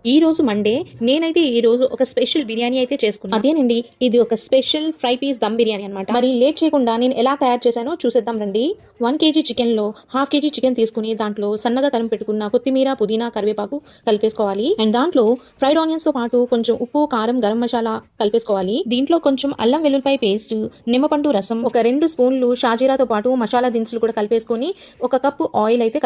ఈ రోజు మండే నేనైతే ఈ రోజు ఒక స్పెషల్ బిర్యానీ అయితే చేసుకున్నాను. అదేనండి, ఇది ఒక special fry piece dum biryani అనమాట. మరి లేట్ చేయకుండా నేను ఎలా తయారు చేశానో చూసేద్దాం రండి. 1 కేజీ చికెన్ లో హాఫ్ కేజీ చికెన్ తీసుకుని దాంట్లో సన్నగా తరిమి పెట్టుకున్న కొత్తిమీర, పుదీనా, కరివేపాకు కలిపేసుకోవాలి. అండ్ దాంట్లో ఫ్రైడ్ ఆనియన్స్ తో పాటు కొంచెం ఉప్పు, కారం, గరం మసాలా కలిపేసుకోవాలి. దీంట్లో కొంచెం అల్లం వెల్లుల్లిపాయ పేస్ట్, నిమ్మపండు రసం, ఒక 2 స్పూన్లు షాజీరాతో పాటు మసాలా దినుసులు కూడా కలిపేసుకొని ఒక కప్పు ఆయిల్ అయితే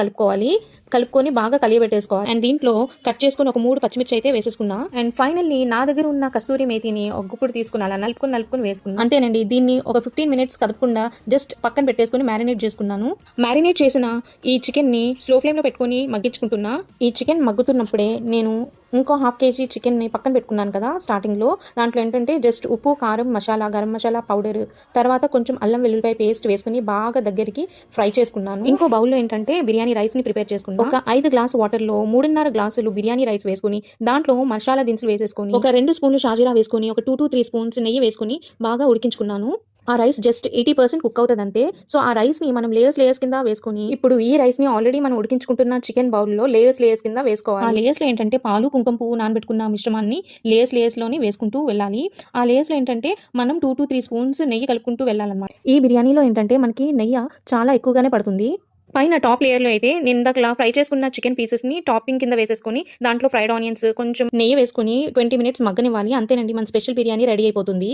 కలుపుకొని బాగా కలియబెట్టేసుకోవాలి. అండ్ దీంట్లో కట్ చేసుకుని ఒక 3 పచ్చిమిర్చి అయితే వేసేసుకున్నా. అండ్ ఫైనల్లీ నా దగ్గర ఉన్న కస్తూరి మేతిని ఒక గుప్పుడు తీసుకుని అలా నలుపుకొని వేసుకున్నాను. అంతేనండి, దీన్ని ఒక 15 మినిట్స్ కదపకుండా జస్ట్ పక్కన పెట్టేసుకుని మ్యారినేట్ చేసుకున్నాను. మ్యారినేట్ చేసిన ఈ చికెన్ ని స్లో ఫ్లేమ్ లో పెట్టుకుని మగ్గించుకుంటున్నా. ఈ చికెన్ మగ్గుతున్నప్పుడే నేను ఇంకో హాఫ్ కేజీ చికెన్ని పక్కన పెట్టుకున్నాను కదా స్టార్టింగ్లో, దాంట్లో ఏంటంటే జస్ట్ ఉప్పు, కారం, మసాలా, గరం మసాలా పౌడర్, తర్వాత కొంచెం అల్లం వెల్లుల్లిపాయ పేస్ట్ వేసుకుని బాగా దగ్గరికి ఫ్రై చేసుకున్నాను. ఇంకో బౌల్లో ఏంటంటే బిర్యానీ రైస్ని ప్రిపేర్ చేసుకున్నాను. ఒక 5 గ్లాసు వాటర్లో 3.5 గ్లాసులు బిర్యానీ రైస్ వేసుకుని దాంట్లో మసాలా దినుసులు వేసేసుకుని ఒక 2 స్పూన్లు షాజీరా వేసుకుని ఒక 2 to 3 స్పూన్స్ నెయ్యి వేసుకుని బాగా ఉడికించుకున్నాను. ఆ రైస్ జస్ట్ 80% కుక్ అవుతుంది అంతే. సో ఆ రైస్ ని మనం లేయర్స్ కింద వేసుకుని ఇప్పుడు ఈ రైస్ ని ఆల్రెడీ మనం ఉడికించుకుంటున్న చికెన్ బౌల్ లో లేయర్స్ కింద వేసుకోవాలి. ఆ లేయర్స్ లో ఏంటంటే పాలు, కుంకుమ పువ్వు నానబెట్టుకున్న మిశ్రమాన్ని లేయర్స్ లోని వేసుకుంటూ వెళ్ళాలి. ఆ లేయర్స్ లో ఏంటంటే మనం 2 to 3 స్పూన్స్ నెయ్యి కలుపుకుంటూ వెళ్ళాలన్నమాట. ఈ బిర్యానీలో ఏంటంటే మనకి నెయ్యి చాలా ఎక్కువగానే పడుతుంది. పైన టాప్ లేయర్లో అయితే నేను ఇందాక ఫ్రై చేసుకున్న చికెన్ పీసెస్ని టాపింగ్ కింద వేసేసుకొని దాంట్లో ఫ్రైడ్ ఆనియన్స్ కొంచెం నెయ్యి వేసుకొని 20 మినిట్స్ మగ్గనివ్వాలి. అంతేనండి, మన స్పెషల్ బిర్యానీ రెడీ అయిపోతుంది.